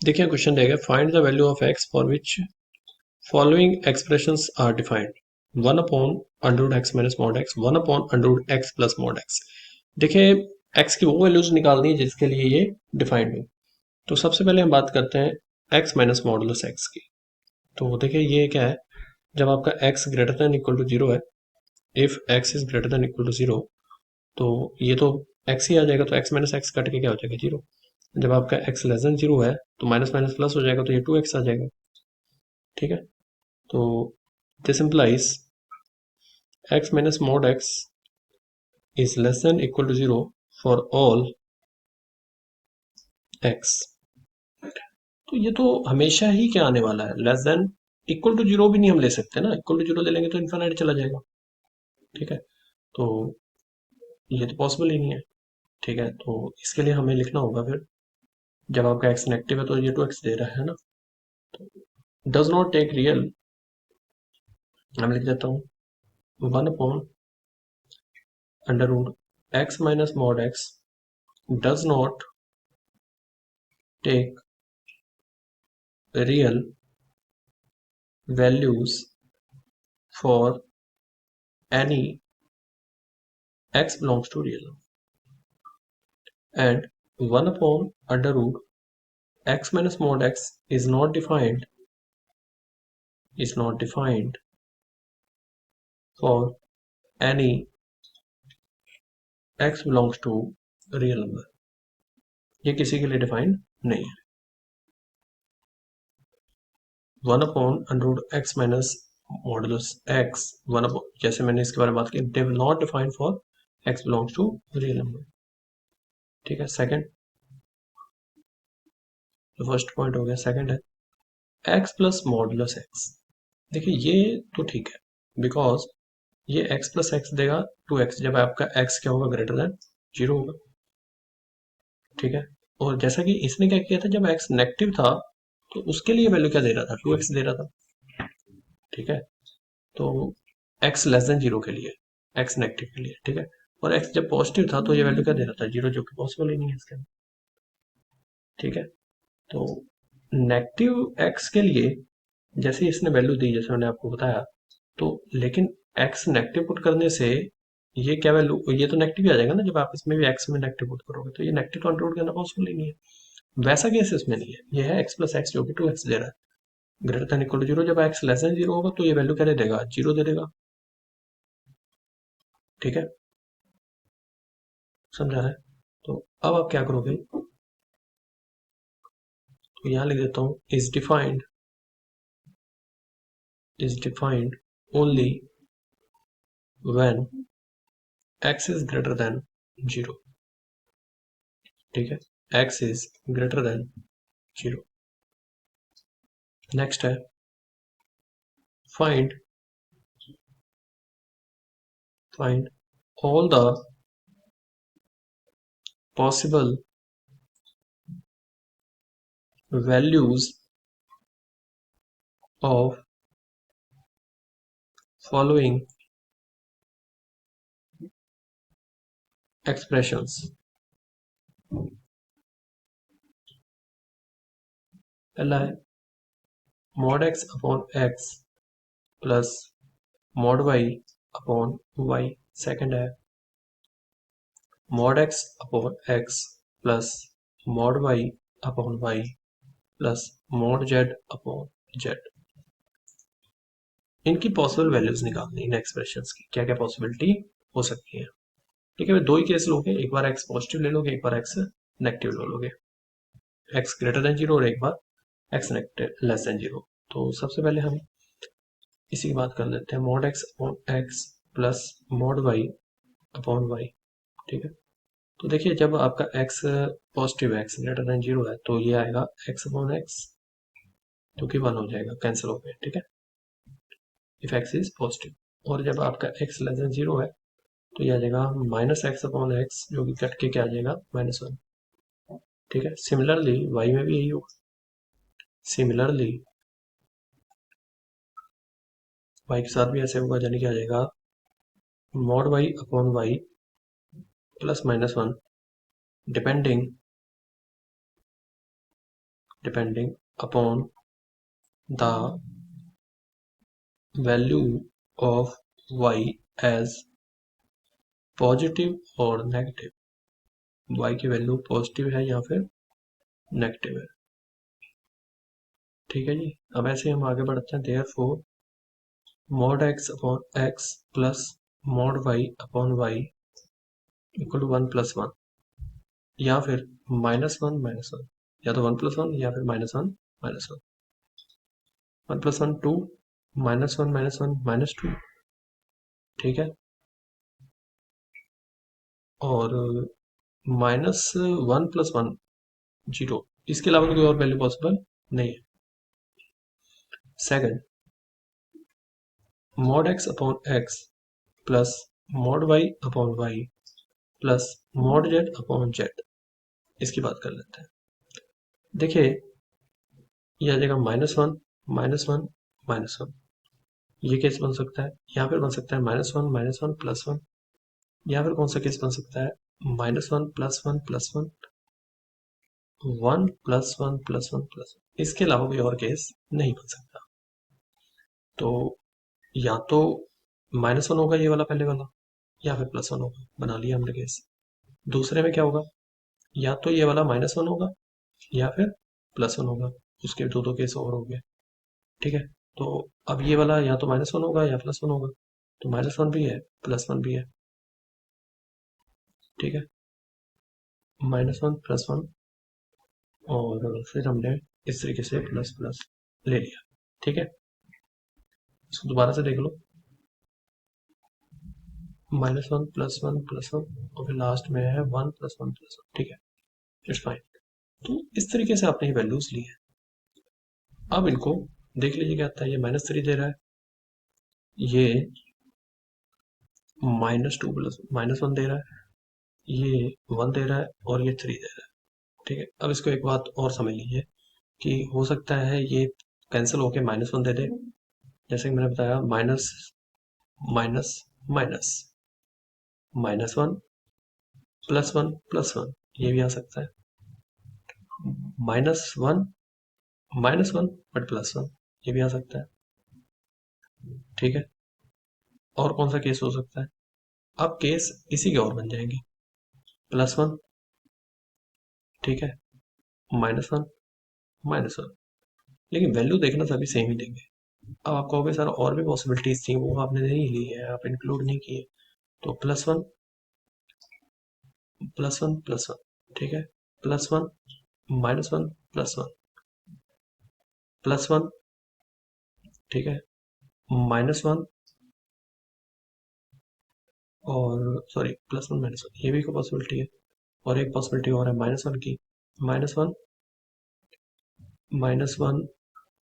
देखिए क्वेश्चन देगा find the value of x for which following expressions are defined 1 upon under root x minus mod x 1 upon under root x plus mod x. देखिए x की वो values निकालनी है जिसके लिए ये डिफाइंड हो। तो सबसे पहले हम बात करते हैं एक्स माइनस मॉडुलस एक्स की। तो देखिए ये क्या है, जब आपका x greater than equal to zero है, if x is greater than equal to zero, तो ये तो एक्स ही आ जाएगा, तो एक्स माइनस एक्स कट के क्या हो जाएगा जीरो। जब आपका एक्स लेस देन जीरो है तो माइनस माइनस प्लस हो जाएगा, तो ये टू एक्स आ जाएगा। ठीक है, तो this implies x minus mod x is less than equal to 0 for all x। तो ये तो हमेशा ही क्या आने वाला है, less than equal to zero भी नहीं हम ले सकते ना, इक्वल टू जीरो ले लेंगे तो इन्फिनिट चला जाएगा। ठीक है, तो ये तो पॉसिबल ही नहीं है। ठीक है, तो इसके लिए हमें लिखना होगा फिर, जब आपका x नेगेटिव है तो ये टू एक्स दे रहा है ना, तो डज नॉट टेक रियल, मैं लिख देता हूँ 1 upon under root x minus mod x does not take real values for any x belongs to real, and 1 upon under root x minus mod x is not defined for any x belongs to real number। ये किसी के लिए defined नहीं है। 1 upon under root x minus modulus x 1 upon, जैसे मैंने इसके बारे में बात की, they will not defined for x belongs to real number। ठीक है, सेकंड, फर्स्ट पॉइंट हो गया। सेकंड है x प्लस मॉडुलस x। देखिए ये तो ठीक है, बिकॉज ये x प्लस एक्स देगा 2x जब आपका x क्या होगा, ग्रेटर देन जीरो होगा। ठीक है, और जैसा कि इसने क्या किया था, जब x नेगेटिव था तो उसके लिए वैल्यू क्या दे रहा था, 2x दे रहा था। ठीक है, तो x लेस देन जीरो के लिए, x नेगेटिव के लिए। ठीक है, और x जब पॉजिटिव था तो ये वैल्यू क्या दे रहा था, जीरो, जो कि पॉसिबल ही नहीं है इसके अंदर। ठीक है, तो नेगेटिव x के लिए जैसे इसने वैल्यू दी, जैसे मैंने आपको बताया, तो लेकिन x नेगेटिव पुट करने से ये क्या वैल्यू, ये तो नेगेटिव ही आ जाएगा ना, जब आप इसमें भी x में नेगेटिव पुट करोगे तो ये नेगेटिव तो अंडर करना पॉसिबल ही नहीं है। वैसा केस इसमें नहीं है, ये है x प्लस एक्स जो कि 2x दे रहा है greater than equal to zero. जब x लेस देन जीरो होगा तो ये वैल्यू क्या दे देगा, जीरो दे देगा। ठीक है, समझा है। तो अब आप क्या करोगे, तो यहां लिख देता हूं is defined only when x is greater than zero. ठीक है, x is greater than zero. Next है find all the possible values of following expressions। पहला है mod x upon x plus mod y upon y। Second है mod x upon x plus mod y upon y plus mod z upon z। इनकी possible values निकालनी इन expressions की, क्या क्या possibility हो सकती है। ठीक है, दो ही केस लोगे, एक बार x पॉजिटिव ले लोगे, एक बार x नेगेटिव ले लोगे, x ग्रेटर देन जीरो और एक बार x negative less than zero. तो सबसे पहले हम इसी की बात कर लेते हैं, mod x upon x plus mod y upon y। ठीक है, तो देखिए जब आपका x पॉजिटिव है, x ग्रेटर देन जीरो है, तो ये आएगा x अपॉन x, जो कि 1 हो जाएगा, कैंसिल हो गया। ठीक है, इफ x इज पॉजिटिव। और जब आपका x लेस देन जीरो है तो ये आ जाएगा माइनस एक्स अपॉन एक्स, जो कि कट के क्या आ जाएगा, -1। ठीक है, सिमिलरली y में भी यही होगा। सिमिलरली y के साथ भी ऐसे होगा, यानी कि आ जाएगा mod y upon y plus -1 depending depending upon the value of y as positive और नेगेटिव, y की वैल्यू पॉजिटिव है या फिर नेगेटिव है। ठीक है जी। अब ऐसे हम आगे बढ़ते हैं। Therefore mod x upon x plus mod y upon y equal to 1 plus 1 या फिर -1 -1, या तो 1 प्लस 1 या फिर -1 -1, 1 प्लस 1 2, -1 -1 -2। ठीक है। और -1 प्लस 1 0, इसके अलावा तो कोई और वैल्यू पॉसिबल नहीं है। Second, mod x upon x plus mod y upon y plus mod z upon z, इसकी बात कर लेते हैं। देखिए ये आ जाएगा -1 -1 -1, ये केस बन सकता है। यहाँ पर बन सकता है -1 -1 प्लस 1, या फिर कौन सा केस बन सकता है -1 plus 1 plus 1, 1 plus 1 plus 1 plus 1, इसके अलावा कोई और केस नहीं बन सकता। तो या तो -1 होगा ये वाला पहले वाला, या फिर +1 होगा, बना लिया हमने केस। दूसरे में क्या होगा, या तो ये वाला -1 होगा या फिर +1 होगा, उसके दो केस और हो गए। ठीक है। तो अब ये वाला या तो -1 होगा या +1 होगा, तो -1 भी है +1 भी है। ठीक है, -1 +1, और फिर हमने इस तरीके से प्लस प्लस ले लिया। ठीक है, इसको दोबारा से देख लो, -1 +1 +1 और फिर लास्ट में है 1 +1 +1। ठीक है, इट्स फाइन। तो इस तरीके से आपने ये वैल्यूज ली है। अब इनको देख लीजिए क्या आता है। ये -3 दे रहा है, ये -2 प्लस -1 दे रहा है, ये 1 दे रहा है और ये 3 दे रहा है। ठीक है, अब इसको एक बात और समझ लीजिए कि हो सकता है ये कैंसिल होके -1 दे दे, जैसे कि मैंने बताया माइनस माइनस माइनस -1 +1 +1, ये भी आ सकता है। -1 -1 बट +1, ये भी आ सकता है। ठीक है, और कौन सा केस हो सकता है। अब केस इसी के और बन जाएंगे, +1, ठीक है, -1 -1, लेकिन वैल्यू देखना सभी सेम ही देंगे। अब आप कहोगे सर और भी पॉसिबिलिटीज थी, वो आपने नहीं ली है, आप इंक्लूड नहीं किए। तो +1 +1 +1, ठीक है, +1 -1 +1 +1, ठीक है, -1 और सॉरी +1 -1, ये भी कोई पॉसिबिलिटी है। और एक पॉसिबिलिटी और है -1 की, -1 -1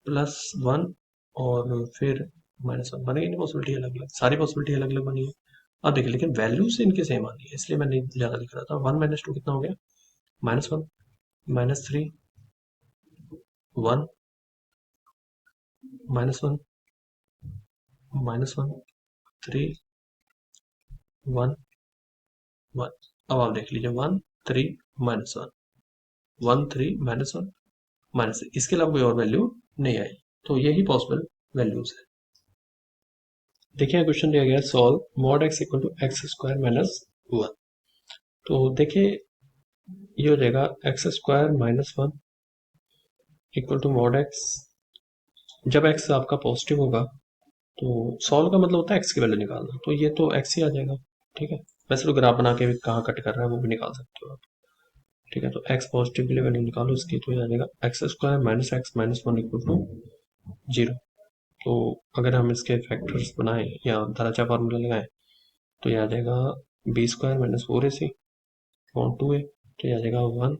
+1 और फिर -1, बनेगी नहीं पॉसिबिलिटी अलग अलग, सारी पॉसिबिलिटी अलग अलग बनी है। अब देखिए लेकिन वैल्यूज इनके सेम आनी है, इसलिए मैं नहीं ज़्यादा लिख रहा था। 1 -2 कितना हो गया, -1 -3 1 -1 -1 3 1 1। अब आप देख लीजिए 1 3 -1 1 3 -1 -3, इसके अलावा कोई और वैल्यू नहीं आई। तो यही पॉसिबल वैल्यूज है। देखिए क्वेश्चन दिया गया, solve mod x equal to x² -1। तो देखिए ये हो जाएगा x² -1 equal to mod x। जब x आपका पॉजिटिव होगा तो सॉल्व का मतलब होता है x की वैल्यू निकालना, तो ये तो x ही आ जाएगा। ठीक है, वैसे तो ग्राफ बना के भी कहाँ कट कर रहा है वो भी निकाल सकते हो आप। ठीक है, तो x पॉजिटिव के लिए वैल्यू निकालो इसकी, तो ये आ जाएगा x² -x -1 इक्वल टू 0। तो अगर हम इसके फैक्टर्स बनाएं या धाराचा फार्मूला लगाएं तो ये आ जाएगा b² - 4ac अपॉन 2a, तो ये आ जाएगा 1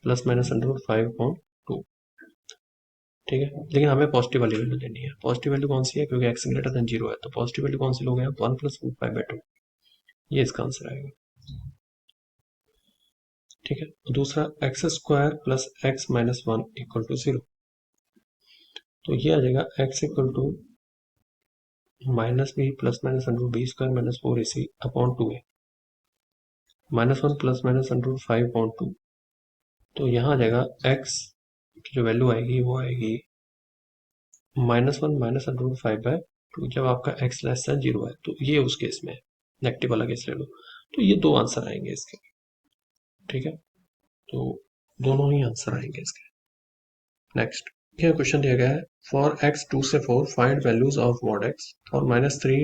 ±√5/2। ठीक है, लेकिन हमें पॉजिटिव वाली वैल्यू लेनी है। पॉजिटिव वैल्यू कौन सी है, क्योंकि x ग्रेटर देन 0 है, तो पॉजिटिव वैल्यू कौन सी लोगे आप, 1 +√5/2, ये इसका आंसर आएगा। ठीक है, दूसरा x² + x - 1 इक्वल टू 0, तो ये आ जाएगा x equal to -b ± √b² - 4ac upon 2a, -1 ± √5/2, तो यहाँ आ जाएगा x की जो वैल्यू आएगी वो आएगी -1 -√5/2 जब आपका x लेस दैन 0 है। तो ये उस केस में नेगेटिव वाला केस ले लो, तो ये दो आंसर आएंगे इसके। ठीक है, तो दोनों ही आंसर आएंगे इसके। नेक्स्ट ये क्वेश्चन दिया गया है, फॉर x 2 से 4 find values of mod x, और -3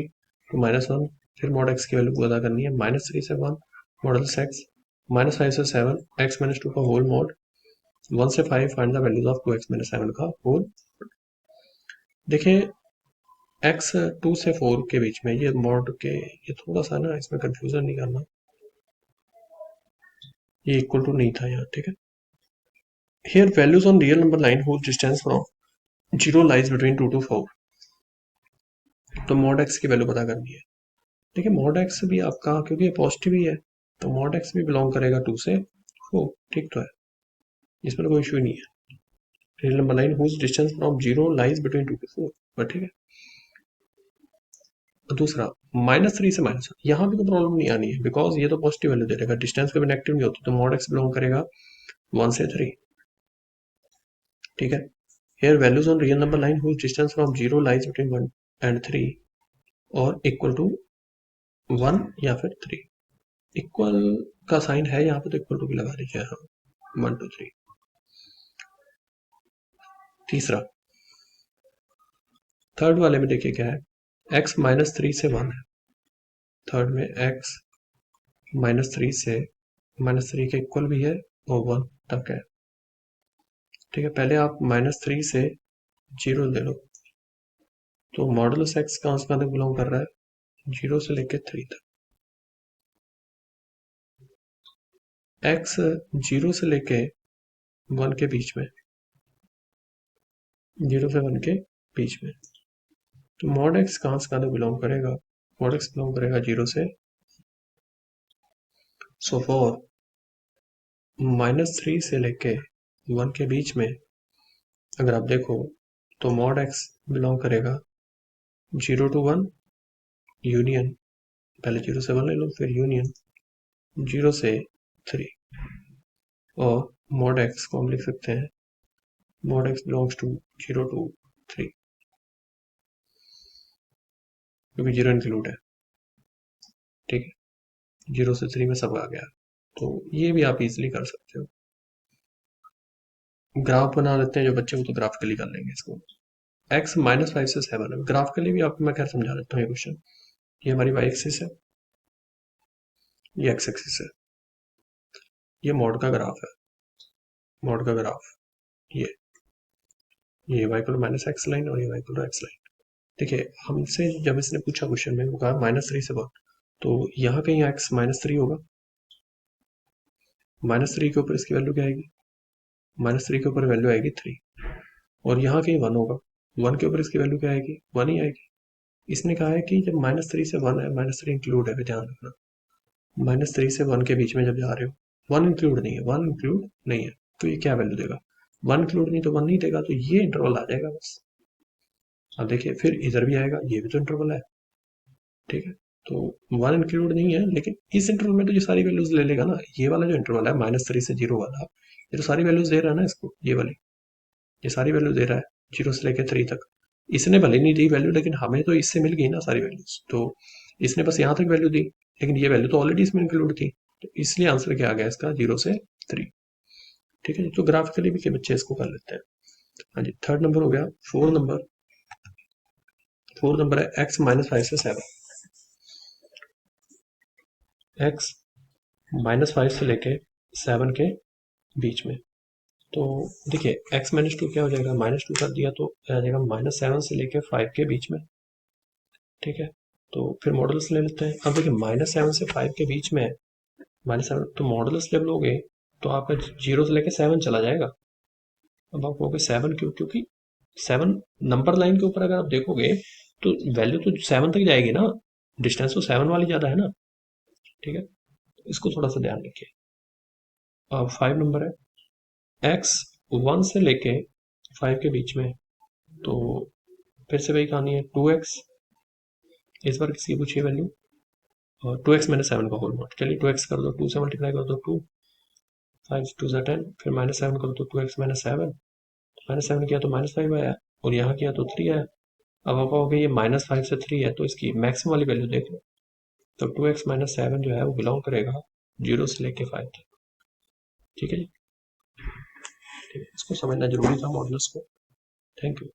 to -1, फिर मॉड x की वैल्यू पता करनी है, -3 से 1 मॉडल्स x, -5 से 7 x - 2 का होल मॉड, 1 से 5 find the values of 2x - 7 का होल। देखिए x 2 से 4 के बीच में ये मॉड के, ये थोड़ा सा ना इसमें कंफ्यूजन नहीं करना, ये इक्वल टू नहीं था यहाँ। ठीक है, here values on real number line whose distance from 0 lies between 2 to 4, तो मॉड x की वैल्यू पता करनी है। देखिए मॉड x भी आपका, क्योंकि ये पॉजिटिव ही है, तो मॉड x भी बिलोंग करेगा 2 से 4। ठीक तो है, इसमें तो कोई इशू नहीं है। Real number line whose distance from 0 lies between 2 to 4, but ठीक है। दूसरा -3 से -1, यहाँ भी तो प्रॉब्लम नहीं आनी है, बिकॉज ये तो पॉजिटिव वैल्यू दे देगा, डिस्टेंस कभी नेगेटिव नहीं होती, तो मॉड x बिलोंग करेगा 1 से 3। ठीक है, here values on real number line whose distance from 0 lies between 1 and 3 और इक्वल टू 1 या फिर 3। इक्वल का साइन है यहाँ पे, तो इक्वल टू भी लगा दीजिए, हाँ 1 2 3। तीसरा थर्ड वाले में देखिए क्या है, x -3 से 1 है, थर्ड में x -3 से -3 के इक्वल भी है और 1 तक है। ठीक है, पहले आप -3 से 0 ले लो, तो मॉडुलस x कहाँ से कहाँ बिलोंग कर रहा है, 0 से लेके 3 तक। x 0 से लेके 1 के बीच में, 0 से 1 के बीच में, तो मॉड x कहाँ से कहाँ बिलोंग करेगा, मॉड x बिलोंग करेगा 0 से, सो फॉर -3 से लेके 1 के बीच में अगर आप देखो तो मॉड x बिलोंग करेगा 0 to 1 यूनियन, पहले 0 से 1 ले लो, फिर यूनियन 0 से 3, और मॉड x को हम लिख सकते हैं mod x belongs to 0 to 3, क्योंकि 0 इंक्लूड है। ठीक है, 0 से 3 में सब आ गया, तो ये भी आप इजीली कर सकते हो। ग्राफ बना लेते हैं जो बच्चे, वो तो ग्राफिकली कर लेंगे इसको। x -5 से 7 है, ग्राफिकली भी आपको मैं खैर समझा देता हूँ ये क्वेश्चन। ये हमारी y एक्सिस है, ये x एक्सिस है, ये मॉड का ग्राफ है, मॉड का ग्राफ ये y को -x लाइन और ये y को x लाइन। देखिए हमसे जब इसने पूछा क्वेश्चन में, वो कहा -3 से 1, तो यहाँ कहीं x -3 होगा, -3 के ऊपर इसकी वैल्यू क्या आएगी, -3 के ऊपर वैल्यू आएगी 3, और यहाँ कहीं 1 होगा, 1 के ऊपर इसकी वैल्यू क्या आएगी, 1 ही आएगी। इसने कहा है कि जब -3 से 1 है, -3 इंक्लूड है, ध्यान रखना, -3 से 1 के बीच में जब जा रहे हो, 1 इंक्लूड नहीं है, 1 इंक्लूड नहीं है, तो ये क्या वैल्यू देगा, 1 इंक्लूड नहीं तो 1 नहीं देगा, तो ये इंटरवल आ जाएगा बस। अब देखिए फिर इधर भी आएगा, ये भी तो इंटरवल है। ठीक है, तो 1 इंक्लूड नहीं है, लेकिन इस इंटरवल में तो ये सारी वैल्यूज ले लेगा ना, ये वाला जो इंटरवल है -3 से 0 वाला, ये तो सारी वैल्यूज दे रहा है ना इसको, ये वाली, ये सारी वैल्यू दे रहा है 0 से लेकर 3 तक। इसने भले नहीं दी वैल्यू, लेकिन हमें तो इससे मिल गई ना सारी वैल्यूज, तो इसने बस यहाँ तक वैल्यू दी, लेकिन ये वैल्यू तो ऑलरेडी इसमें इंक्लूड थी, तो इसलिए आंसर क्या आ गया इसका, 0 से 3। ठीक है, तो ग्राफिकली भी के बच्चे इसको कर लेते हैं। हाँ जी, थर्ड नंबर हो गया। फोर्थ नंबर है x -5 से 7, x -5 से लेके 7 के बीच में, तो देखिए x -2 क्या हो जाएगा, -2 कर दिया तो आ जाएगा -7 से लेके 5 के बीच में। ठीक है, तो फिर मॉडल्स ले लेते हैं। अब देखिए -7 से 5 के बीच में, -7 तो मॉडल्स जब लोगे तो आपका 0 से लेके 7 चला जाएगा। अब आप कहोगे 7 क्यों, क्योंकि 7 नंबर लाइन के ऊपर अगर आप देखोगे तो वैल्यू तो 7 तक जाएगी ना, डिस्टेंस तो 7 वाली ज़्यादा है ना। ठीक है, इसको थोड़ा सा ध्यान रखिए। अब 5 नंबर है x 1 से लेके 5 के बीच में, तो फिर से वही कहानी है, 2x, इस बार किसकी पूछिए वैल्यू, और 2x मैंने 7 का होल मॉड, चलिए 2x कर दो, 2 से मल्टीप्लाई कर दो 2, 5 2 10, फिर -7 कर दो 2x -7, -7 किया तो -5 आया, और यहाँ किया तो 3 आया। अब आप कहोगे ये -5 से 3 है, तो इसकी मैक्सिमम वाली वैल्यू देख लो। तो 2x - 7 जो है वो बिलोंग करेगा 0 से लेके 5 तक। ठीक है जी, ठीक है, इसको समझना जरूरी था मॉडल्स को। Thank you.